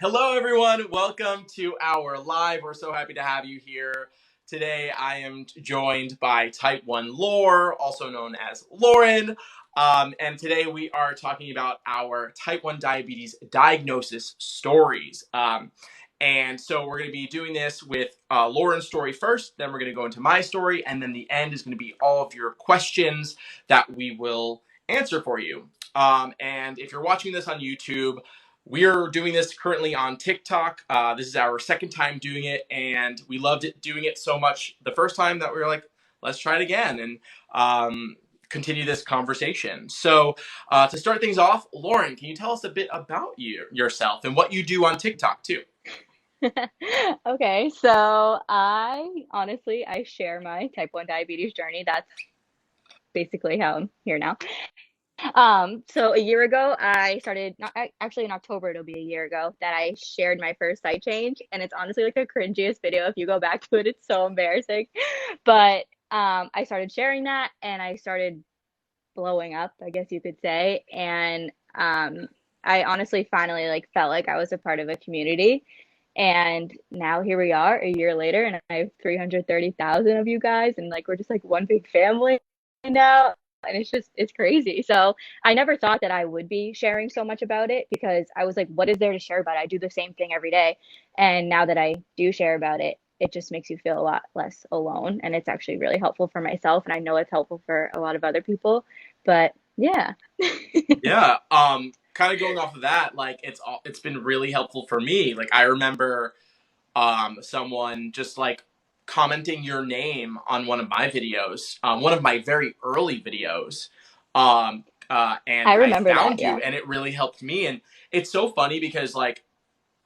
Hello, everyone. Welcome to our live. We're so happy to have you here. Today, I am joined by Type 1 Lore, also known as Lauren. And today, we are talking about our Type 1 diabetes diagnosis stories. And so, we're going to be doing this with Lauren's story first, then, we're going to go into my story, and then the end is going to be all of your questions that we will answer for you. And if you're watching this on YouTube, we're doing this currently on TikTok. This is our second time doing it, and we loved it doing it so much the first time that we were like, let's try it again and continue this conversation. So, to start things off, Lauren, can you tell us a bit about yourself and what you do on TikTok too? Okay, so I share my type 1 diabetes journey. That's basically how I'm here now. So a year ago, I started, not actually in October, it'll be a year ago that I shared my first site change, and it's honestly like the cringiest video. If you go back to it, it's so embarrassing. But I started sharing that, and I started blowing up, I guess you could say. And I honestly finally like felt like I was a part of a community. And now here we are a year later, and I have 330,000 of you guys, and like we're just like one big family now. And it's crazy. So I never thought that I would be sharing so much about it because I was like, what is there to share about it? I do the same thing every day. And now that I do share about it, it just makes you feel a lot less alone. And it's actually really helpful for myself. And I know it's helpful for a lot of other people. But yeah. Yeah. Kind of going off of that, like it's been really helpful for me. Like I remember someone just like commenting your name on one of my videos, one of my very early videos. And I I remember that. found you Yeah. and it really helped me. And it's so funny because like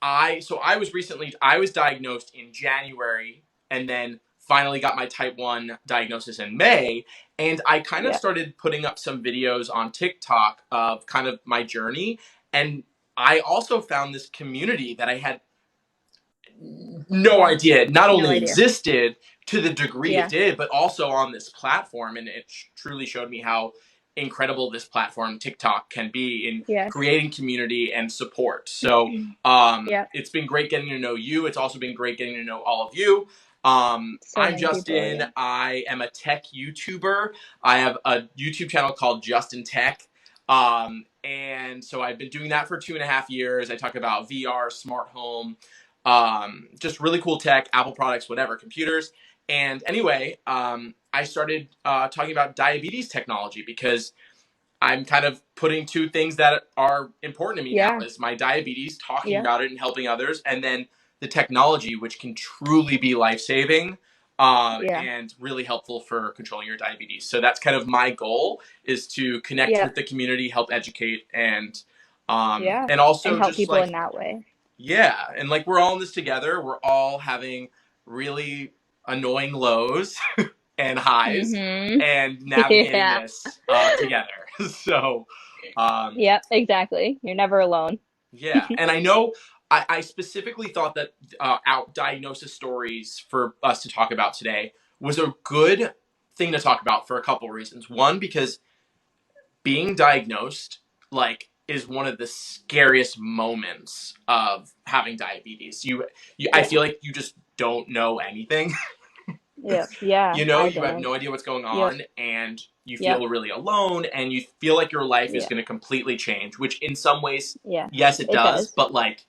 I was diagnosed in January and then finally got my type 1 diagnosis in May. And I kind of Yeah. started putting up some videos on TikTok of kind of my journey. And I also found this community that I had no Yeah. idea it not No only idea. existed to the degree it Yeah. did, but also on this platform. And it truly showed me how incredible this platform, TikTok, can be in Yes. creating community and support. So Yeah. it's been great getting to know you. It's also been great getting to know all of you. So I'm many people. Justin. Yeah. I am a tech YouTuber. I have a YouTube channel called Justin Tech. And so I've been doing that for 2.5 years. I talk about VR, smart home, just really cool tech, Apple products, whatever, computers. And anyway, I started talking about diabetes technology because I'm kind of putting two things that are important to me now Yeah. is my diabetes, talking Yeah. about it and helping others, and then the technology, which can truly be life-saving Yeah. and really helpful for controlling your diabetes. So that's kind of my goal is to connect Yeah. with the community, help educate, Yeah. and And also help just people like in that way. yeah, and like we're all in this together. We're all having really annoying lows and highs Mm-hmm. and navigating Yeah. this together. So, um, Yep, exactly. You're never alone. yeah, and I know I specifically thought that out diagnosis stories for us to talk about today was a good thing to talk about for a couple reasons. One, because being diagnosed like is one of the scariest moments of having diabetes. You I Yeah. feel like you just don't know anything. Yep. Yeah. You know, I you have didn't. no idea what's going Yep. on and you Yep. feel really alone and you feel like your life is Yeah. going to completely change, which in some ways Yeah. yes it It does, does. but like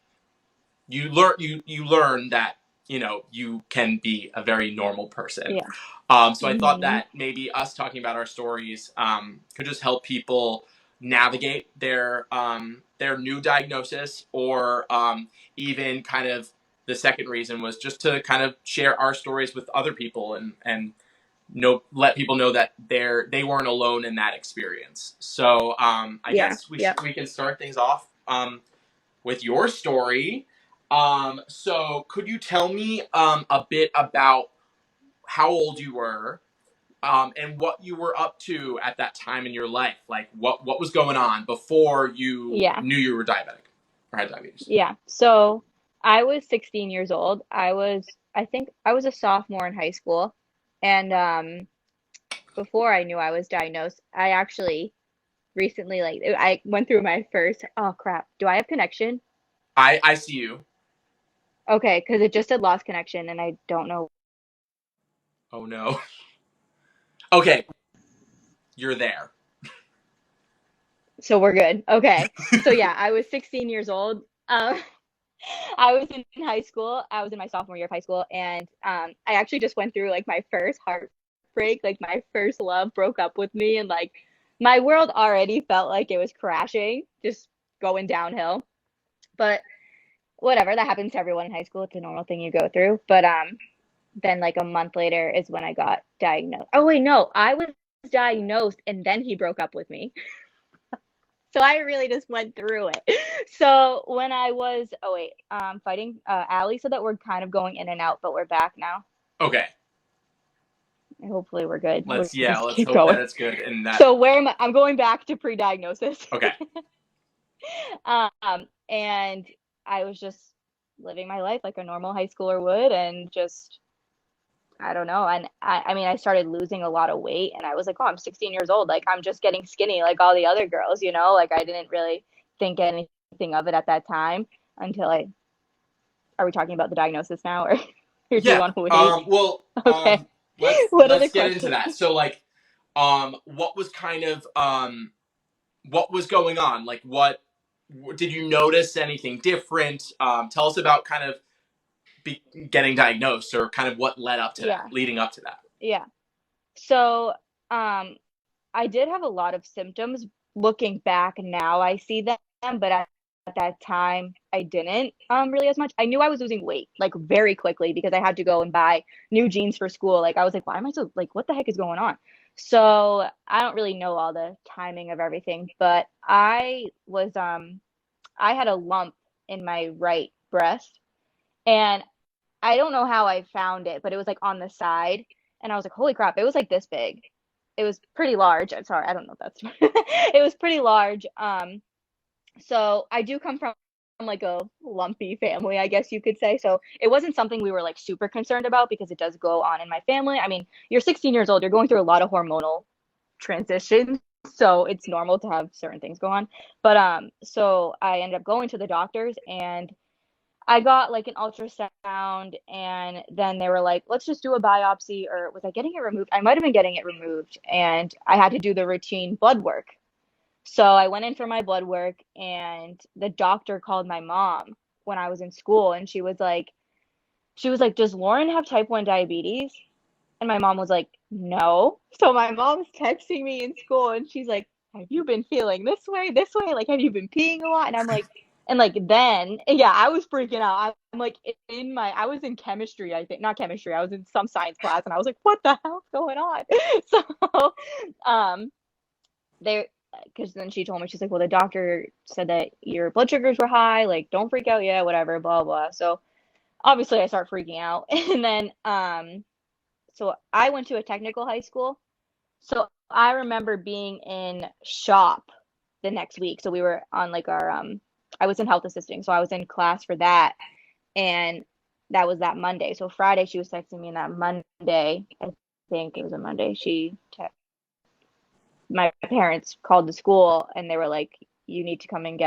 you learn that you can be a very normal person. Yeah. So I thought Mm-hmm. that maybe us talking about our stories could just help people navigate their new diagnosis, or even kind of the second reason was just to kind of share our stories with other people and let people know that they weren't alone in that experience. So I Yeah. guess Yep. we can start things off with your story. So could you tell me a bit about how old you were and what you were up to at that time in your life? Like what was going on before you Yeah. knew you were diabetic or had diabetes? Yeah. So I was 16 years old. I think I was a sophomore in high school. And before I knew I was diagnosed, I actually recently, like, I went through my first, oh crap, do I have connection? I see you. Okay, because it just said lost connection, and I don't know. Oh no. Okay, you're there. So we're good. Okay. So yeah, I was 16 years old. I was in high school. I was in my sophomore year of high school, and I actually just went through like my first heartbreak. Like my first love broke up with me, and like my world already felt like it was crashing, just going downhill. But whatever, that happens to everyone in high school. It's a normal thing you go through. But then like a month later is when I got diagnosed. Oh wait, no, I was diagnosed, and then he broke up with me. So I really just went through it. So when I was, oh wait, fighting, Allie said that we're kind of going in and out, but we're back now. Okay, Hopefully we're good. We'll yeah, just let's keep hope that going. it's good and that. So where am I? I'm going back to pre-diagnosis. Okay, And I was just living my life like a normal high schooler would, and just I don't know. And I mean, I started losing a lot of weight, and I was like, oh, I'm 16 years old. Like, I'm just getting skinny like all the other girls, you know? Like, I didn't really think anything of it at that time until I, are we talking about the diagnosis now, or do you yeah. want to wait? Well, Okay. What are the let's get into questions? that. So, like, what was kind of what was going on? Like, what did you notice anything different? Tell us about kind of getting diagnosed, or kind of what led up to that, Yeah. leading up to that. Yeah. So, I did have a lot of symptoms. Looking back now, I see them, but at that time, I didn't really as much. I knew I was losing weight like very quickly because I had to go and buy new jeans for school. Like I was like, why am I so like what the heck is going on? So I don't really know all the timing of everything, but I had a lump in my right breast, and I don't know how I found it, but it was like on the side, and I was like, holy crap, it was like this big. It was pretty large. I'm sorry, I don't know if that's it was pretty large. So I do come from like a lumpy family, I guess you could say. So it wasn't something we were like super concerned about because it does go on in my family. I mean, you're 16 years old, you're going through a lot of hormonal transitions, so it's normal to have certain things go on. But so I ended up going to the doctors, and I got like an ultrasound, and then they were like, let's just do a biopsy, or was I getting it removed? I might have been getting it removed, and I had to do the routine blood work. So I went in for my blood work, and the doctor called my mom when I was in school, and she was like, does Lauren have type 1 diabetes? And my mom was like, no. So my mom's texting me in school, and she's like, have you been feeling this way, this way? Like, have you been peeing a lot? And I'm like, and like then, yeah, I was freaking out. I'm like I was in chemistry, I think, not chemistry, I was in some science class, and I was like, what the hell's going on? So, um, they, because then she told me, she's like, well, the doctor said that your blood sugars were high, like, don't freak out yet, whatever, blah, blah. So obviously I start freaking out. And then, so I went to a technical high school. So I remember being in shop the next week. So we were on like our I was in health assisting, so I was in class for that, and that was that Monday. So Friday she was texting me, and that Monday, I think it was a Monday, my parents called the school, and they were like, you need to come and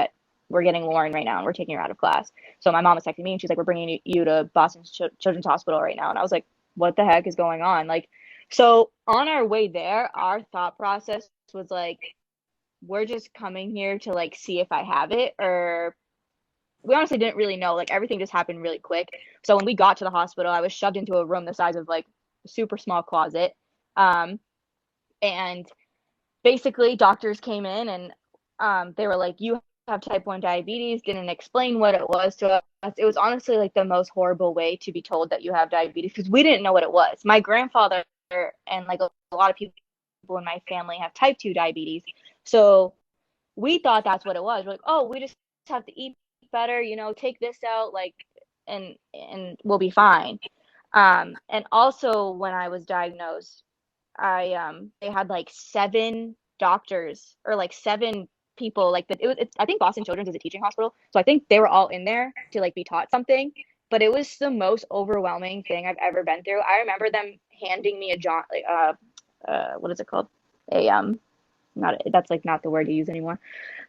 we're getting Lauren right now, and we're taking her out of class. So my mom was texting me, and she's like, we're bringing you to Boston Children's Hospital right now. And I was like, what the heck is going on? Like, so on our way there, our thought process was like, we're just coming here to like see if I have it, or we honestly didn't really know. Like everything just happened really quick. So when we got to the hospital, I was shoved into a room the size of like a super small closet. Um, and basically doctors came in, and they were like, you have type 1 diabetes, didn't explain what it was to us. It was honestly like the most horrible way to be told that you have diabetes, because we didn't know what it was. My grandfather and like a lot of people in my family have type 2 diabetes, so we thought that's what it was. We're like, oh, we just have to eat better, take this out, like, and we'll be fine. And also when I was diagnosed, they had like seven doctors, or like seven people, like that I think Boston Children's is a teaching hospital, so I think they were all in there to like be taught something. But it was the most overwhelming thing I've ever been through. I remember them handing me a John, like, what is it called, a not, that's like not the word you use anymore,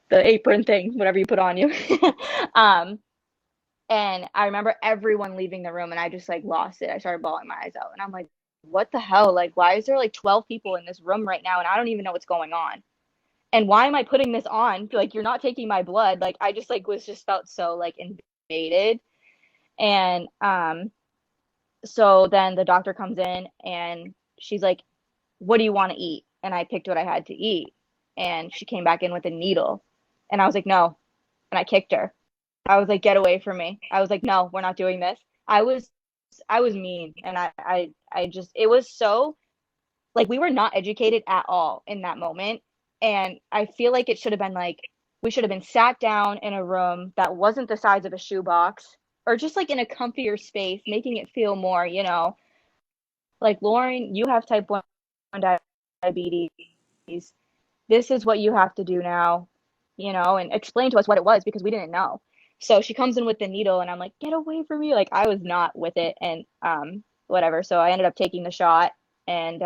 the apron thing, whatever you put on you. um And I remember everyone leaving the room and I just like lost it. I started bawling my eyes out. And I'm like, what the hell? Like, why is there like 12 people in this room right now and I don't even know what's going on? And why am I putting this on? Like, you're not taking my blood. Like, I just like was just felt so like invaded. And so then the doctor comes in and she's like, what do you want to eat? And I picked what I had to eat. And she came back in with a needle. And I was like, no. And I kicked her. I was like, get away from me. I was like, no, we're not doing this. I was I was mean and I just it was so like we were not educated at all in that moment. And I feel like it should have been like we should have been sat down in a room that wasn't the size of a shoebox or just like in a comfier space, making it feel more, like Lauren, you have type 1 diabetes. This is what you have to do now, and explain to us what it was because we didn't know. So she comes in with the needle and I'm like, get away from me. Like I was not with it and whatever. So I ended up taking the shot and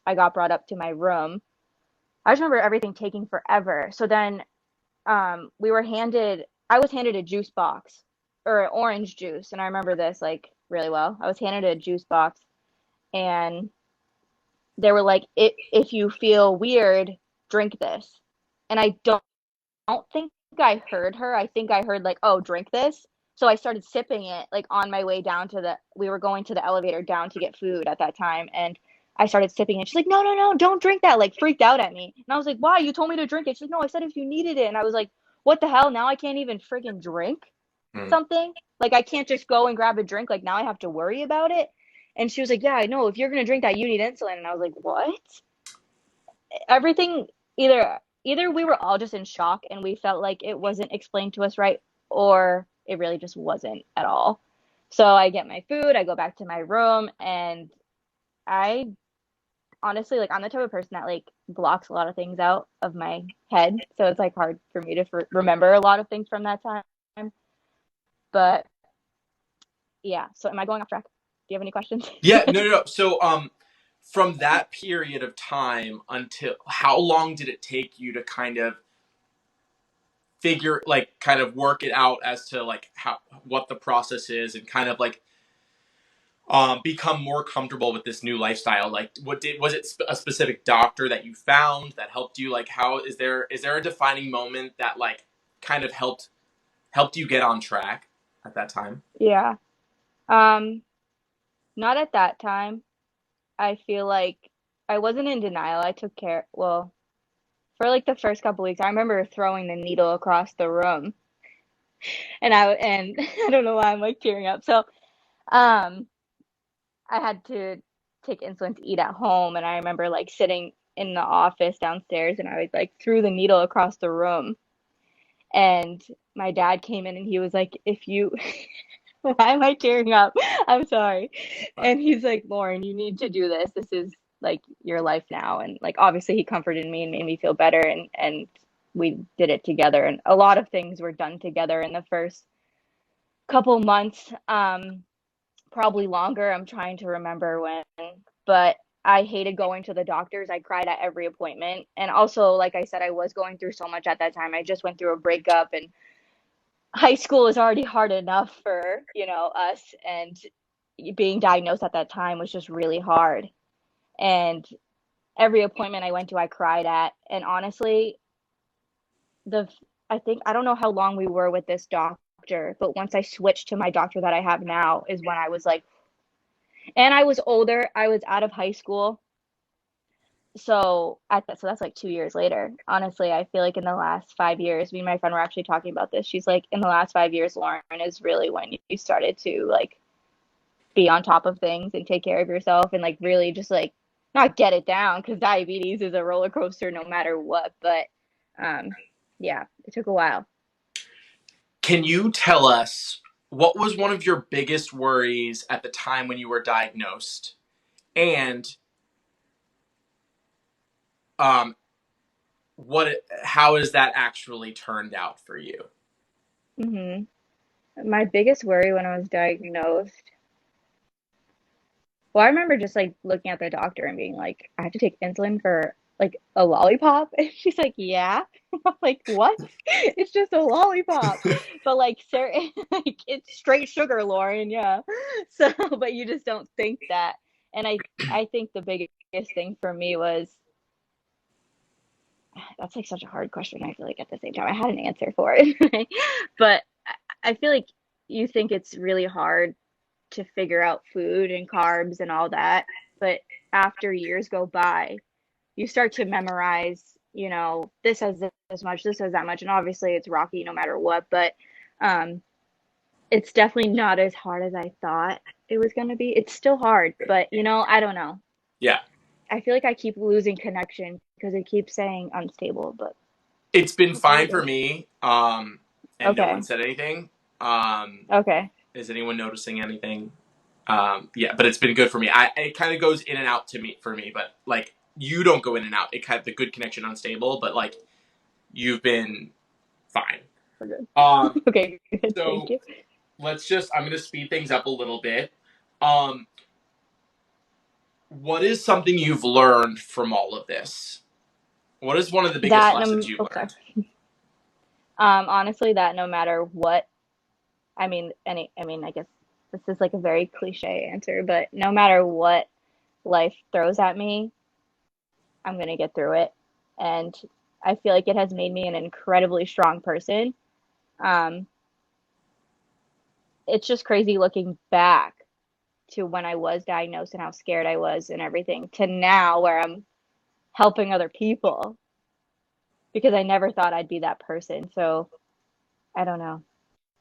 I got brought up to my room. I just remember everything taking forever. So then I was handed a juice box or orange juice and I remember this like really well. I was handed a juice box and they were like, if you feel weird, drink this. And I don't think I heard her. I think I heard like, oh, drink this. So I started sipping it like on my way down we were going to the elevator down to get food at that time. And I started sipping it. She's like, no, no, no, don't drink that. Like freaked out at me. And I was like, why? You told me to drink it. She's like, no, I said if you needed it. And I was like, what the hell? Now I can't even friggin' drink Hmm. something. Like I can't just go and grab a drink. Like now I have to worry about it. And she was like, yeah, I know. If you're gonna drink that, you need insulin. And I was like, what? Everything either we were all just in shock and we felt like it wasn't explained to us right, or it really just wasn't at all. So I get my food, I go back to my room, and I honestly like I'm the type of person that like blocks a lot of things out of my head. So it's like hard for me to remember a lot of things from that time. But yeah, so am I going off track? Do you have any questions? Yeah, no, no, no. So, from that period of time until how long did it take you to kind of figure, like, kind of work it out as to like how what the process is, and kind of like become more comfortable with this new lifestyle? Like, was it a specific doctor that you found that helped you? Like, how is there a defining moment that like kind of helped you get on track at that time? Yeah. Um, Not at that time. I feel like I wasn't in denial. I took care, well, for like the first couple weeks, I remember throwing the needle across the room, and I don't know why I'm like tearing up. So, um, I had to take insulin to eat at home, and I remember like sitting in the office downstairs, and I like threw the needle across the room, and my dad came in, and he was like, "If you, why am I tearing up? I'm sorry." And he's like, "Lauren, you need to do this. This is like your life now." And like obviously he comforted me and made me feel better and we did it together and a lot of things were done together in the first couple months. Probably longer. I'm trying to remember when, but I hated going to the doctors. I cried at every appointment. And also, like I said, I was going through so much at that time. I just went through a breakup and high school is already hard enough for, us and being diagnosed at that time was just really hard. And every appointment I went to, I cried at. And honestly, the I think I don't know how long we were with this doctor, but once I switched to my doctor that I have now is when I was like, and I was older. I was out of high school. So that's like 2 years later. Honestly, I feel like in the last 5 years, me and my friend were actually talking about this. She's like, in the last 5 years, Lauren, is really when you started to like be on top of things and take care of yourself and like really just like not get it down because diabetes is a roller coaster no matter what. But um, yeah, it took a while. Can you tell us what was one of your biggest worries at the time when you were diagnosed, and um, how has that actually turned out for you? hmm My biggest worry when I was diagnosed, well, I remember just like looking at the doctor and being like, I have to take insulin for like a lollipop? And she's like, yeah. I'm like, what? It's just a lollipop. But like, like it's straight sugar, Lauren. Yeah. So, but you just don't think that. And I think the biggest thing for me was that's like such a hard question. I feel like at the same time, I had an answer for it, but I feel like you think it's really hard to figure out food and carbs and all that, but after years go by, you start to memorize, this has this much, this has that much, and obviously it's rocky no matter what, but um, it's definitely not as hard as I thought it was going to be. It's still hard, but I don't know. Yeah. I feel like I keep losing connection because it keeps saying unstable, but It's been that's what fine it for is. me, and no one Okay. said anything. Um, Okay. is anyone noticing anything? Yeah, but it's been good for me. It kind of goes in and out for me, but like you don't go in and out. It kind of the good connection unstable, but like you've been fine. We're good. Um, Okay, good. Thank so you. I'm gonna speed things up a little bit. Um, what is something you've learned from all of this? What is one of the biggest That lessons you oh, sorry. learned? Honestly, that no matter what, I guess this is like a very cliche answer, but no matter what life throws at me, I'm gonna get through it. And I feel like it has made me an incredibly strong person. Um, it's just crazy looking back to when I was diagnosed and how scared I was and everything to now where I'm helping other people because I never thought I'd be that person. So I don't know.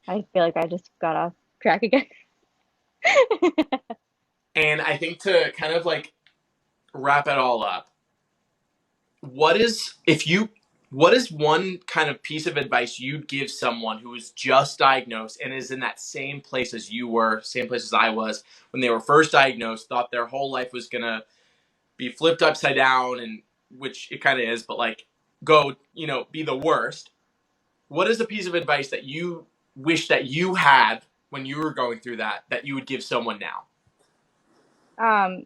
I feel like I just got off track again. And I think to kind of like wrap it all up, what is if you what is one kind of piece of advice you'd give someone who is just diagnosed and is in that same place as you were, same place as I was when they were first diagnosed, thought their whole life was gonna be flipped upside down, and which it kind of is, but like go, be the worst. What is a piece of advice that you wish that you had when you were going through that you would give someone now? um,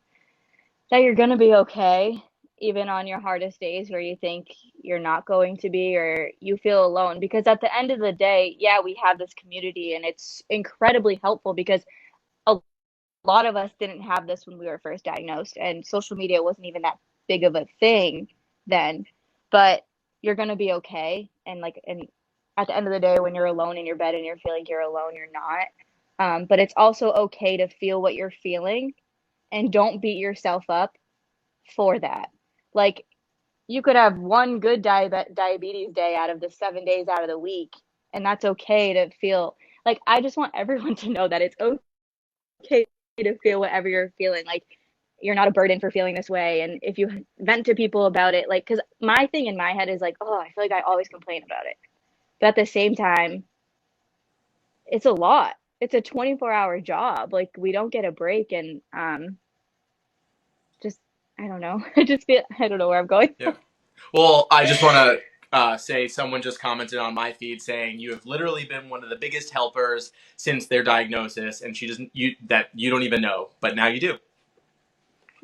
that you're gonna be okay, even on your hardest days where you think you're not going to be or you feel alone. Because at the end of the day, yeah, we have this community and it's incredibly helpful because a lot of us didn't have this when we were first diagnosed, and social media wasn't even that big of a thing then. But you're gonna be okay, and at the end of the day, when you're alone in your bed and you're feeling you're alone, you're not. But it's also okay to feel what you're feeling and don't beat yourself up for that. Like you could have one good diabetes day out of the 7 days out of the week, and that's okay to feel like I just want everyone to know that it's okay to feel whatever you're feeling. Like you're not a burden for feeling this way. And if you vent to people about it, like, because my thing in my head is like, oh, I feel like I always complain about it. But at the same time, it's a lot. It's a 24-hour job. Like we don't get a break. And just, I don't know. I don't know where I'm going. Yeah. Well, I just want to say someone just commented on my feed saying you have literally been one of the biggest helpers since their diagnosis, and she doesn't you that you don't even know, but now you do.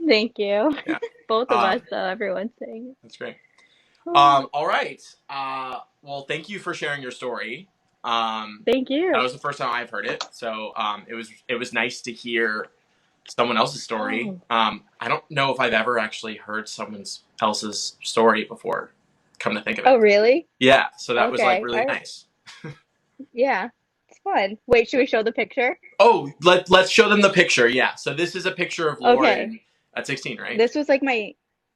Thank you. Yeah. Both of Um, us, though, everyone's saying that's great. it. All right. Well, thank you for sharing your story. Thank That you. was the first time I've heard it, so it was nice to hear someone else's story. Oh, I don't know if I've ever actually heard someone else's story before. Come to think of oh, it, really? yeah. So that was like Okay. really nice. Yeah, it's fun. Wait, should we show the picture? Oh, let's show them the picture. Yeah. So this is a picture of Okay. Lauren at 16, right? This was like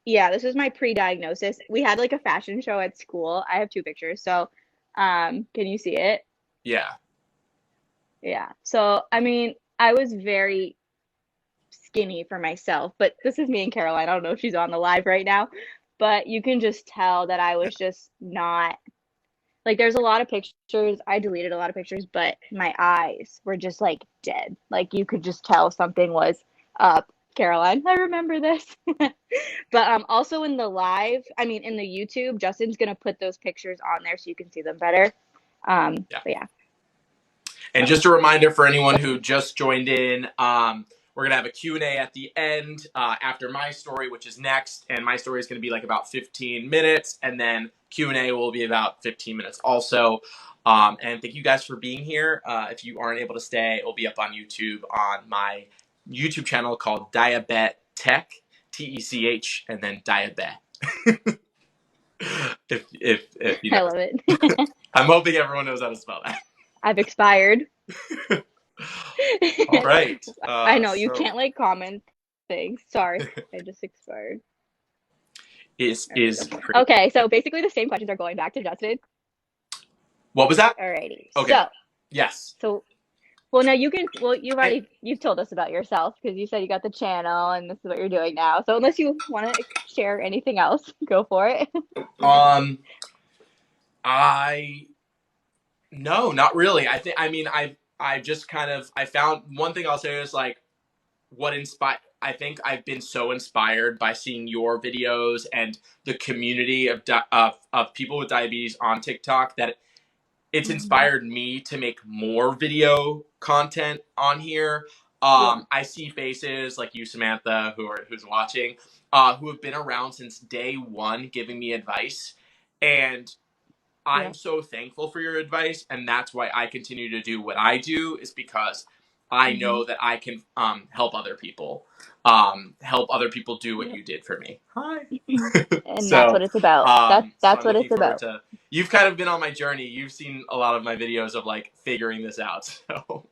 yeah, this was my pre-diagnosis. We had like a fashion show at school. I have two pictures. So, can you see it? Yeah. Yeah. So, I mean, I was very skinny for myself, but this is me and Caroline. I don't know if she's on the live right now, but you can just tell that I was just not like there's a lot of pictures. I deleted a lot of pictures, but my eyes were just like dead. Like you could just tell something was up. Caroline, I remember this. But also in the live, I mean in the YouTube, Justin's gonna put those pictures on there so you can see them better. Yeah. But yeah. And So just a reminder for anyone who just joined in, We're going to have a Q&A at the end after my story, which is next. And my story is going to be like about 15 minutes. And then Q&A will be about 15 minutes also. And thank you guys for being here. If you aren't able to stay, it will be up on YouTube on my YouTube channel called Diabetech, Tech, and then Diabet. if you know. I love it. I'm hoping everyone knows how to spell that. I've expired. All right. I know you can't like comment things. Sorry, I just expired. Is okay? So basically, the same questions are going back to Justin. What was that? Alrighty. Okay. So yes. So, well, no, you can. Well, you've told us about yourself because you said you got the channel and this is what you're doing now. So unless you want to share anything else, go for it. No, not really. I mean, I just kind of, I found one thing I'll say is like I think I've been so inspired by seeing your videos and the community of people with diabetes on TikTok that it's inspired me to make more video content on here. I see faces like you, Samantha, who's watching, who have been around since day one giving me advice. And I'm so thankful for your advice, and that's why I continue to do what I do, is because I know that I can help other people do what you did for me. Hi. And so, that's what it's about. That's so what it's about. You've kind of been on my journey. You've seen a lot of my videos of like figuring this out. So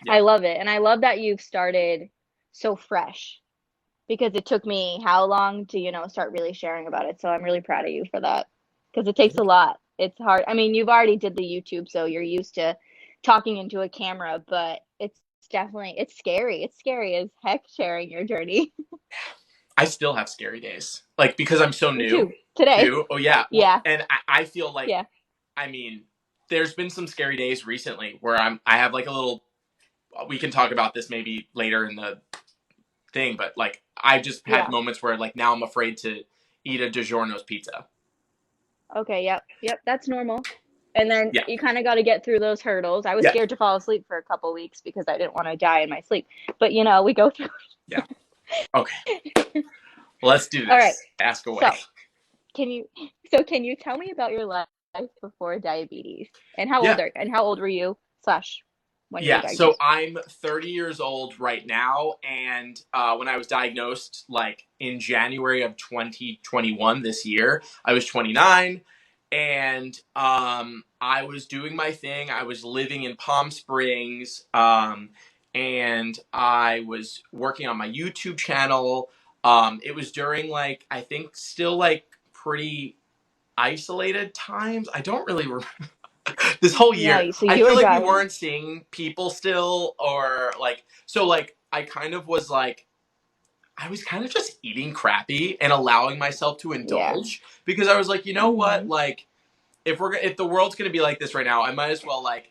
I love it, and I love that you've started so fresh, because it took me how long to start really sharing about it. So I'm really proud of you for that. Because it takes a lot. It's hard. I mean, you've already did the YouTube, so you're used to talking into a camera, but it's scary. It's scary as heck sharing your journey. I still have scary days, like because I'm so new. Too. Today. Too. Oh yeah. Well, yeah. And I feel like, I mean, there's been some scary days recently where I have like a little. We can talk about this maybe later in the thing, but like I just had moments where like now I'm afraid to eat a DiGiorno's pizza. Okay, yep, that's normal. And then you kind of got to get through those hurdles. I was scared to fall asleep for a couple weeks because I didn't want to die in my sleep. But we go through. Yeah. Okay. Let's do this. All right. Ask away. So, can you tell me about your life before diabetes and how old were you when you were diagnosed? So I'm 30 years old right now, and when I was diagnosed, like in January of 2021 this year, I was 29, and I was doing my thing. I was living in Palm Springs, and I was working on my YouTube channel. It was during like I think still like pretty isolated times. I don't really remember. This whole year, I feel like we weren't seeing people still, or like, so like, I kind of was like, I was kind of just eating crappy and allowing myself to indulge because I was like, you know what, like, if the world's gonna be like this right now, I might as well like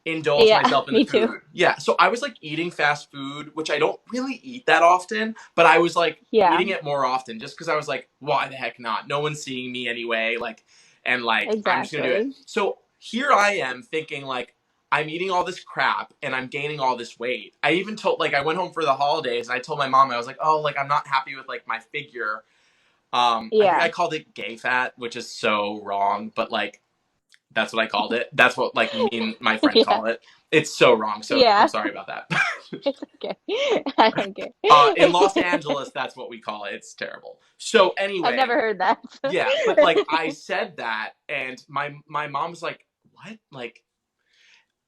indulge myself in the food. Too. Yeah, so I was like eating fast food, which I don't really eat that often, but I was like eating it more often just because I was like, why the heck not? No one's seeing me anyway, like, and like I'm just gonna do it. So here I am thinking like I'm eating all this crap and I'm gaining all this weight. I even told I went home for the holidays and I told my mom, I was like, oh, like I'm not happy with like my figure. I think I called it gay fat, which is so wrong, but like that's what I called it. That's what like me and my friend call it. It's so wrong. So I'm sorry about that. It's okay. I don't care. In Los Angeles, that's what we call it. It's terrible. So anyway, I've never heard that. Yeah, but like I said that, and my mom was like, "What?" Like,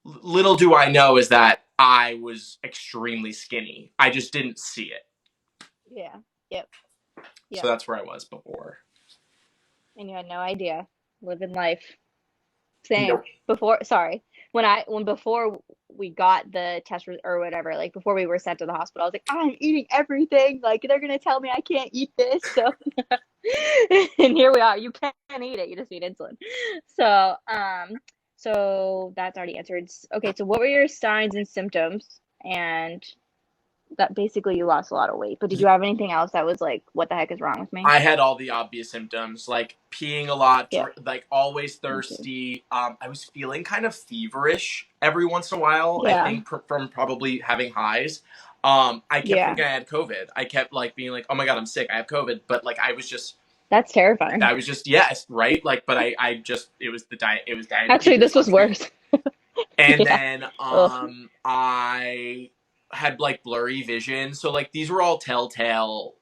little do I know is that I was extremely skinny. I just didn't see it. Yeah. Yep. So that's where I was before. And you had no idea. Living life. Same. Nope. Before we got the test or whatever, like before we were sent to the hospital, I was like, I'm eating everything. Like they're gonna tell me I can't eat this. So and here we are. You can't eat it. You just need insulin. So that's already answered. Okay, so what were your signs and symptoms? And that basically you lost a lot of weight. But did you have anything else that was like, what the heck is wrong with me? I had all the obvious symptoms, like peeing a lot, like always thirsty. I was feeling kind of feverish every once in a while, I think from probably having highs. I kept Yeah. thinking I had COVID. I kept like being like, oh my god, I'm sick, I have COVID, but like That's terrifying. I was just yes, right? Like, but I just it was the diet, it was Actually, diabetes this was untreated. worse. And Yeah. then Ugh. I had like blurry vision. So like these were all telltale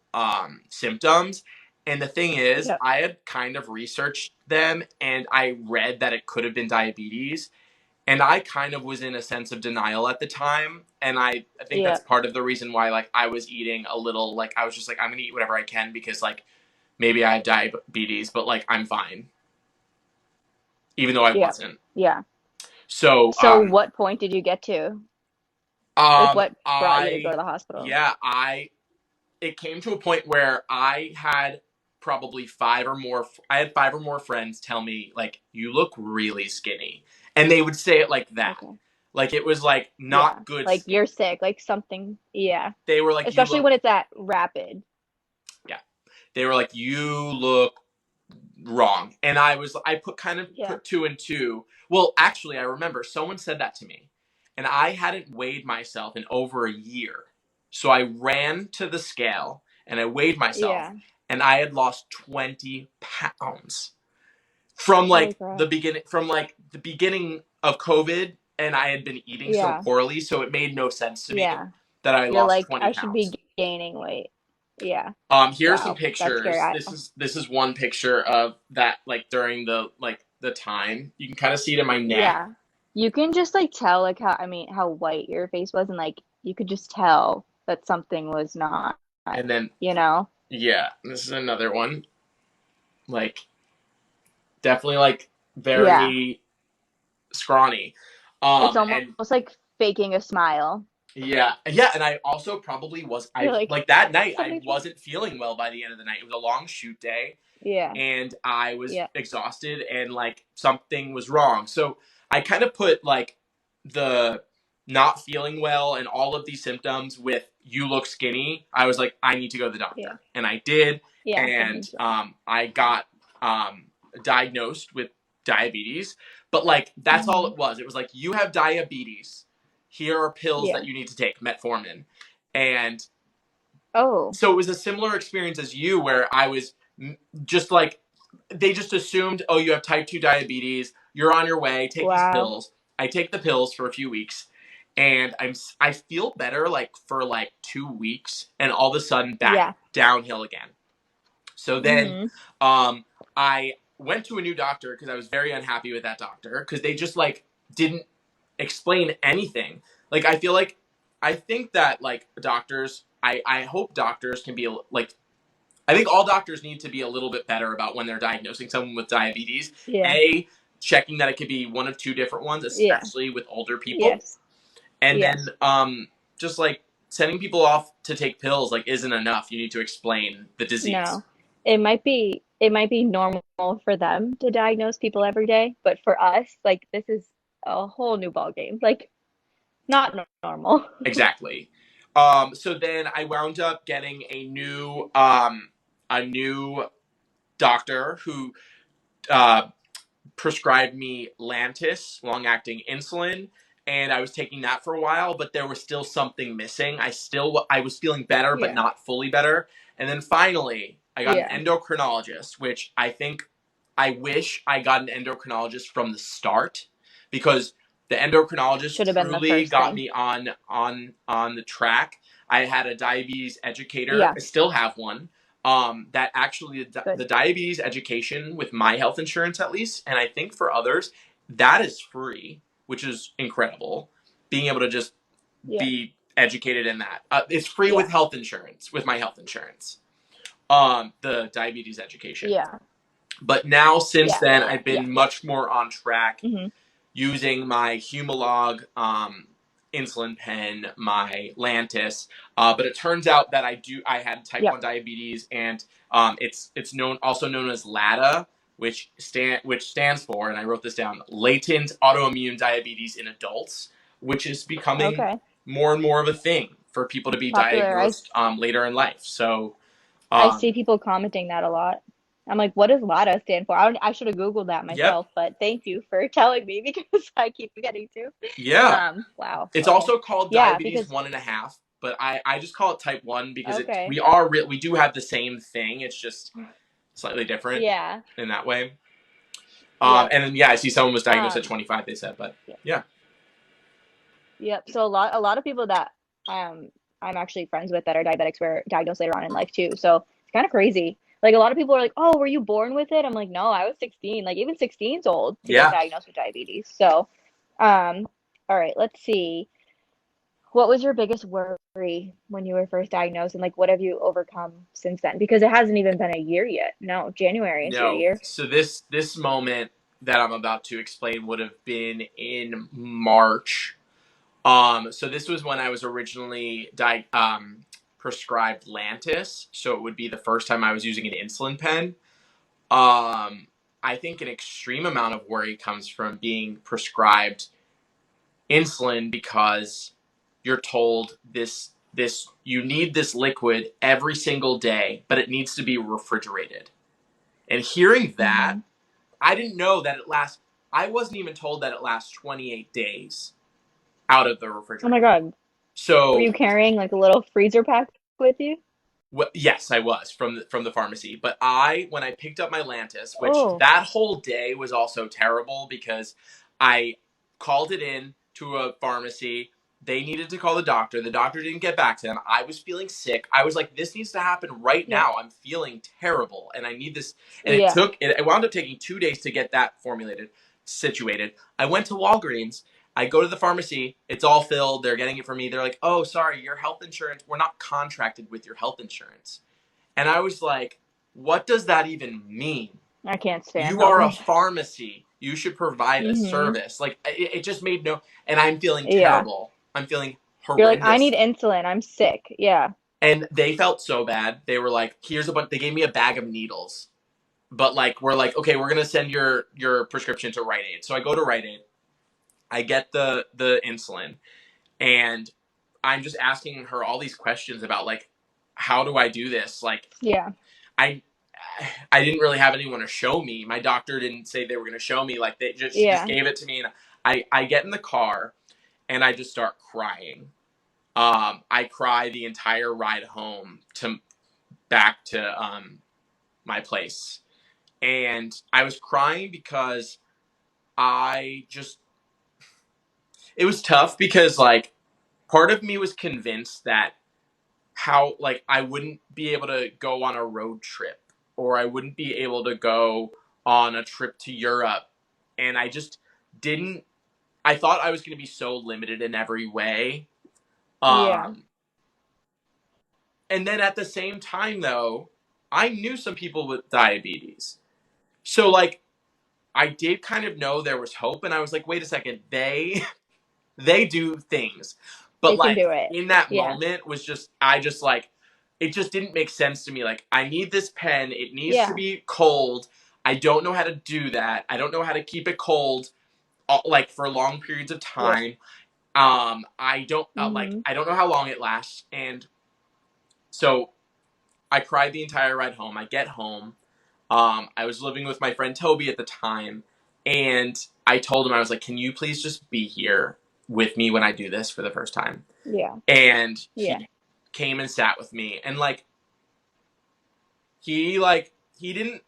symptoms. And the thing is, Yeah. I had kind of researched them and I read that it could have been diabetes. And I kind of was in a sense of denial at the time. And I think Yeah. that's part of the reason why like I was eating a little like I was just like, I'm gonna eat whatever I can because like maybe I have diabetes, but like I'm fine. Even though I Yeah. wasn't. Yeah. So So what point did you get to? Like what brought you to go I to the hospital? yeah, I it came to a point where I had probably I had five or more friends tell me like you look really skinny. And they would say it like that. Okay. Like it was like Yeah. not good Like skinny. you're sick, like something. Yeah. They were like you Especially look when it's that rapid. yeah. They were like you look wrong. And I put kind of Yeah. put two and two. Well, actually I remember someone said that to me. And I hadn't weighed myself in over a year. So I ran to the scale and I weighed myself Yeah. and I had lost 20 pounds from Holy like crap. the beginning of COVID and I had been eating so Yeah. poorly, so it made no sense to me Yeah. that I You're lost like, 20 I should be pounds. gaining weight. Yeah. Here are some Wow. That's scary. pictures. This is one picture of that like during the time. You can kind of see it in my neck. Yeah. You can just like tell like how I mean how white your face was and like you could just tell that something was not, And then you know? yeah, this is another one. Like definitely like Yeah. very scrawny. It's almost And like faking a smile. yeah, yeah, and I also probably was You're I like, like that night I something's wrong. wasn't feeling well by the end of the night. It was a long shoot day Yeah. and I was Yeah. exhausted and like something was wrong. So I kind of put like the not feeling well and all of these symptoms with you look skinny. I was like, I need to go to the Yeah. doctor. And I did. Yeah. And Something's wrong. I got diagnosed with diabetes. But like, that's all Hmm. it was. It was like, you have diabetes. Here are pills Yeah. that you need to take, metformin. And Oh, so it was a similar experience as you where I was just like they just assumed, oh, you have type 2 diabetes, you're on your way, take these wow. pills. I take the pills for a few weeks and I feel better like for like 2 weeks and all of a sudden back Yeah. downhill again. So then Hmm. um I went to a new doctor because I was very unhappy with that doctor because they just like didn't explain anything. Like I think that like doctors I hope doctors can be like I think all doctors need to be a little bit better about when they're diagnosing someone with diabetes. Yeah. A, checking that it could be one of two different ones, Yeah. especially with older people. Yes. And then Yes. just like sending people off to take pills like isn't enough. You need to explain the disease. No. It might be normal for them to diagnose people every day, but for us, like this is a whole new ball game. Like not normal. Exactly. So then I wound up getting a new doctor who uh, prescribed me Lantus, long acting insulin, and I was taking that for a while, but there was still something missing. I was feeling better, but Yeah. not fully better. And then finally, I got an Yeah. endocrinologist, which I wish I got an endocrinologist from the start because the endocrinologist Should have been the truly first got thing. me on the track. I had a diabetes educator. Yeah. I still have one that actually Good. the diabetes education with my health insurance at least, and I think for others, that is free, which is incredible. Being able to just Yeah. be educated in that, it's free with Yeah. health insurance, with my health insurance. The diabetes education. Yeah. But now since Yeah. then, Yeah. I've Yeah. been Yeah. much more on track Hmm. using my Humalog insulin pen, my Lantus. But it turns out that I had type Yeah. 1 diabetes, and it's also known as LADA, which stands for, and I wrote this down, latent autoimmune diabetes in adults, which is becoming Okay. more and more of a thing for people to be Popular. diagnosed later in life. So I um, see people commenting that a lot. I'm like, what does LADA stand for? I should have Googled that yep, myself, but thank you for telling me because I keep forgetting to. yeah. Wow. It's Okay. also called Yeah, diabetes because 1.5. but I just call it type 1 because Okay. we do have the same thing. It's just slightly different Yeah. in that way. Yep. And then yeah, I see someone was diagnosed at Um, 25. They said, but yep. yeah, Yep. So a lot of people that um I'm actually friends with that are diabetics were diagnosed later on in life too. So it's kind of crazy. Like a lot of people are like, "Oh, were you born with it?" I'm like, "No, I was 16." Like even 16 is old to get yeah. diagnosed with diabetes. So, all right, let's see. What was your biggest worry when you were first diagnosed, and like what have you overcome since then? Because it hasn't even been a year yet. No, January is your No. year. So this moment that I'm about to explain would have been in March. So this was when I was originally prescribed Lantus. So it would be the first time I was using an insulin pen. I think an extreme amount of worry comes from being prescribed insulin because you're told this you need this liquid every single day, but it needs to be refrigerated. And hearing that, Hmm. I didn't know that it lasts. I wasn't even told that it lasts 28 days out of the Oh my refrigerator. God. Were So you carrying like a little freezer pack with you? yes, I was from the pharmacy. But when I picked up my Lantus, which Oh, that whole day was also terrible because I called it in to a pharmacy. They needed to call the doctor. The doctor didn't get back to them. I was feeling sick. I was like, this needs to happen right yeah. now. I'm feeling terrible, and I need this. And Yeah. it wound up taking 2 days to get that formulated, situated. I went to Walgreens. I go to the pharmacy, it's all filled, they're getting it for me. They're like, "Oh, sorry, your health insurance, we're not contracted with your health insurance." And I was like, "What does that even mean? I can't stand You health are a insurance. pharmacy. You should provide a Hmm. service." Like it just made no, and I'm feeling Yeah. terrible. I'm feeling You're like, I horrendous. need insulin. I'm sick. Yeah. And they felt so bad. They were like, "Here's a bunch." They gave me a bag of needles. But like we're like, "Okay, we're going to send your prescription to Rite Aid." So I go to Rite Aid. I get the insulin, and I'm just asking her all these questions about like, how do I do this? Like Yeah. I I didn't really have anyone to show me. My doctor didn't say they were going to show me. Like she just Yeah. gave it to me, and I get in the car and I just start crying. I cry the entire ride home to back to my place, and I was crying because I just it was tough because like part of me was convinced that how like I wouldn't be able to go on a road trip or I wouldn't be able to go on a trip to Europe, and I just didn't. I thought I was going to be so limited in every way. Yeah. Um and then at the same time though, I knew some people with diabetes. So like I did kind of know there was hope, and I was like, wait a second, they do things. But They can like do it. in that Yeah. moment was just I just like it just didn't make sense to me. Like I need this pen. It needs to Yeah. be cold. I don't know how to do that. I don't know how to keep it cold like for long periods of Yeah. time. I don't Hmm. I don't know how long it lasts. And so I cried the entire ride home. I get home. I was living with my friend Toby at the time, and I told him I was like, "Can you please just be here with me when I do this for the first time?" Yeah. And Yeah. he came and sat with me, and he didn't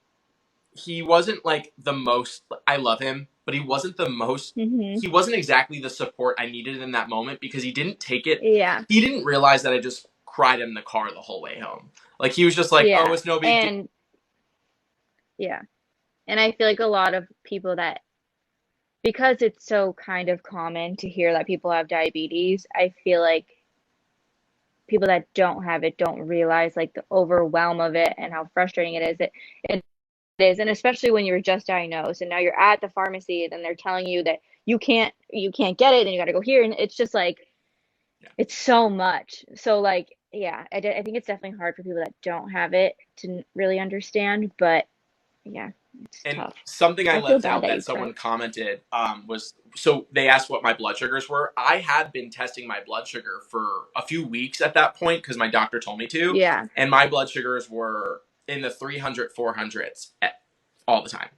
he wasn't like the most. I love him, but he wasn't the most. Hmm. He wasn't exactly the support I needed in that moment because he didn't take it. Yeah. He didn't realize that I just cried in the car the whole way home. Like he was just like, "Oh, Yeah. it's no big deal." And yeah. And I feel like a lot of people that, because it's so kind of common to hear that people have diabetes, I feel like people that don't have it don't realize like the overwhelm of it and how frustrating it is. It is, and especially when you were just diagnosed and now you're at the pharmacy and they're telling you that you can't get it and you got to go here, and it's just like Yeah. it's so much. So like yeah, I think it's definitely hard for people that don't have it to really understand, but yeah, it's And tough. something I I feel left bad out that that you someone cried. commented was so they asked what my blood sugars were. I had been testing my blood sugar for a few weeks at that point because my doctor told me to, Yeah. and my blood sugars were in the 300, 400s all the time,